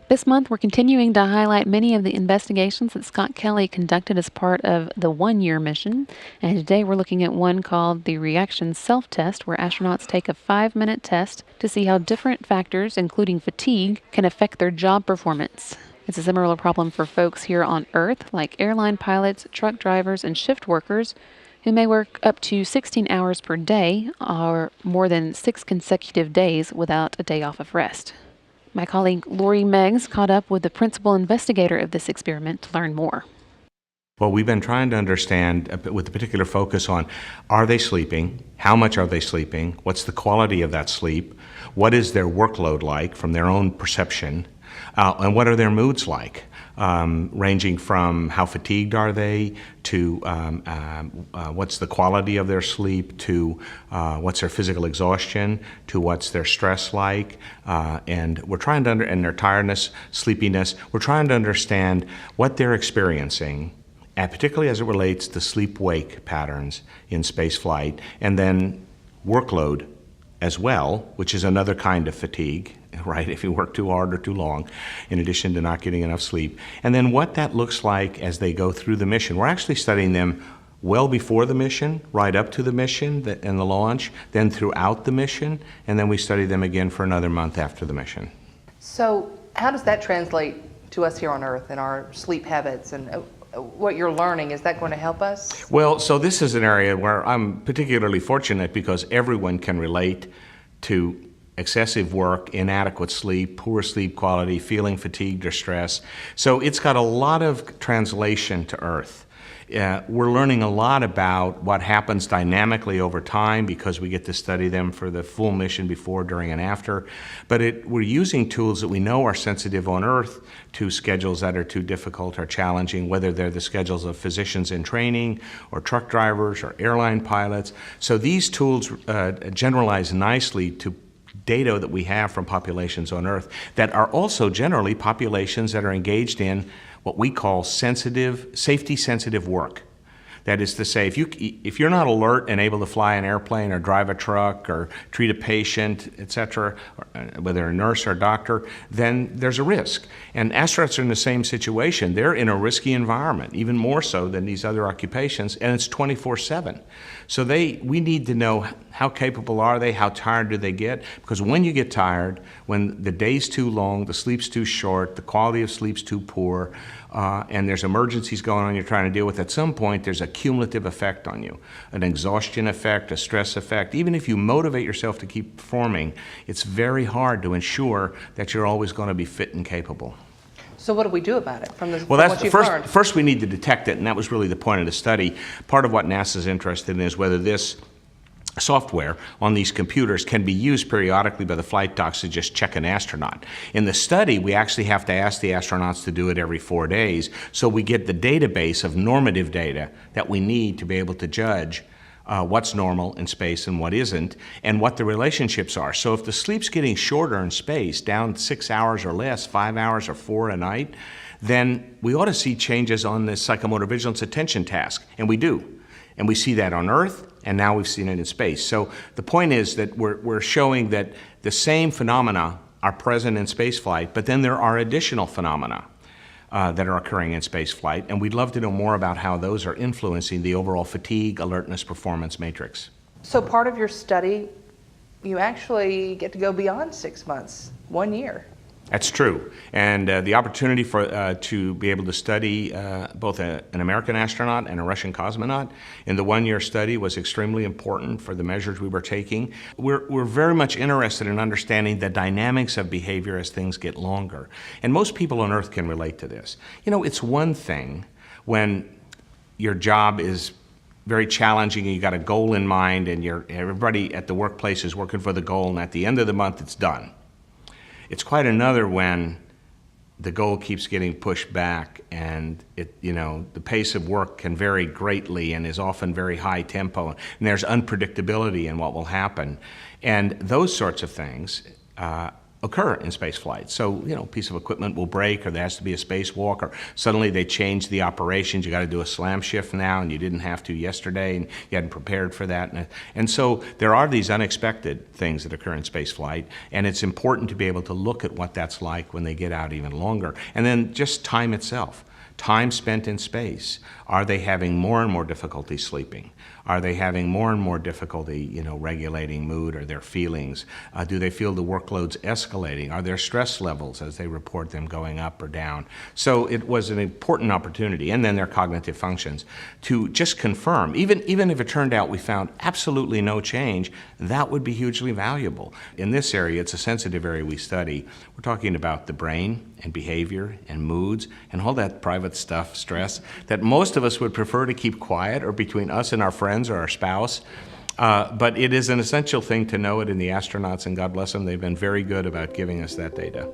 This month, we're continuing to highlight many of the investigations that Scott Kelly conducted as part of the one-year mission. And today we're looking at one called the Reaction Self-Test, where astronauts take a 5-minute test to see how different factors, including fatigue, can affect their job performance. It's a similar problem for folks here on Earth, like airline pilots, truck drivers, and shift workers, who may work up to 16 hours per day or more than 6 consecutive days without a day off of rest. My colleague Lori Meggs caught up with the principal investigator of this experiment to learn more. Well, we've been trying to understand, with a particular focus on, are they sleeping? How much are they sleeping? What's the quality of that sleep? What is their workload like from their own perception? And what are their moods like? Ranging from how fatigued are they to what's the quality of their sleep to what's their physical exhaustion to what's their stress like, and we're trying to and their tiredness, sleepiness. We're trying to understand what they're experiencing, and particularly as it relates to sleep-wake patterns in space flight, and then workload as well, which is another kind of fatigue, right, if you work too hard or too long, in addition to not getting enough sleep. And then what that looks like as they go through the mission. We're actually studying them well before the mission, right up to the mission and the launch, then throughout the mission, and then we study them again for another month after the mission. So how does that translate to us here on Earth and our sleep habits and what you're learning? Is that going to help us? Well, so this is an area where I'm particularly fortunate because everyone can relate to excessive work, inadequate sleep, poor sleep quality, feeling fatigued or stressed. So it's got a lot of translation to Earth. We're learning a lot about what happens dynamically over time because we get to study them for the full mission before, during, and after. But we're using tools that we know are sensitive on Earth to schedules that are too difficult or challenging, whether they're the schedules of physicians in training or truck drivers or airline pilots. So these tools generalize nicely to data that we have from populations on Earth that are also generally populations that are engaged in what we call safety-sensitive work. That is to say, if you're not alert and able to fly an airplane or drive a truck or treat a patient, et cetera, whether a nurse or a doctor, then there's a risk. And astronauts are in the same situation. They're in a risky environment, even more so than these other occupations, and it's 24/7. So we need to know how capable are they, how tired do they get, because when you get tired, when the day's too long, the sleep's too short, the quality of sleep's too poor, and there's emergencies going on you're trying to deal with, at some point there's a cumulative effect on you, an exhaustion effect, a stress effect. Even if you motivate yourself to keep performing, it's very hard to ensure that you're always going to be fit and capable. So what do we do about it from Well, that's what you've first. learned? First, we need to detect it, and that was really the point of the study. Part of what NASA's interested in is whether this software on these computers can be used periodically by the flight docs to just check an astronaut. In the study, we actually have to ask the astronauts to do it every 4 days, so we get the database of normative data that we need to be able to judge what's normal in space and what isn't, and what the relationships are. So if the sleep's getting shorter in space, down 6 hours or less, 5 hours or 4 a night, then we ought to see changes on the psychomotor vigilance attention task, and we do. And we see that on Earth, and now we've seen it in space. So the point is that we're showing that the same phenomena are present in spaceflight, but then there are additional phenomena that are occurring in spaceflight, and we'd love to know more about how those are influencing the overall fatigue, alertness, performance matrix. So part of your study, you actually get to go beyond 6 months, 1 year. That's true, and the opportunity to be able to study both an American astronaut and a Russian cosmonaut in the one-year study was extremely important for the measures we were taking. We're very much interested in understanding the dynamics of behavior as things get longer, and most people on Earth can relate to this. You know, it's one thing when your job is very challenging and you got a goal in mind and everybody at the workplace is working for the goal, and at the end of the month it's done. It's quite another when the goal keeps getting pushed back and the pace of work can vary greatly and is often very high tempo, and there's unpredictability in what will happen. And those sorts of things occur in space flight. So, a piece of equipment will break, or there has to be a spacewalk, or suddenly they change the operations. You got to do a slam shift now, and you didn't have to yesterday, and you hadn't prepared for that. And so there are these unexpected things that occur in space flight, and it's important to be able to look at what that's like when they get out even longer. And then just time itself. Time spent in space. Are they having more and more difficulty sleeping? Are they having more and more difficulty, regulating mood or their feelings? Do they feel the workloads escalating? Are their stress levels, as they report them, going up or down? So it was an important opportunity, and then their cognitive functions, to just confirm, even if it turned out we found absolutely no change, that would be hugely valuable. In this area, it's a sensitive area we study. We're talking about the brain and behavior and moods and all that private stuff, stress, that most of us would prefer to keep quiet or between us and our friends or our spouse. But it is an essential thing to know it in the astronauts, and God bless them, they've been very good about giving us that data.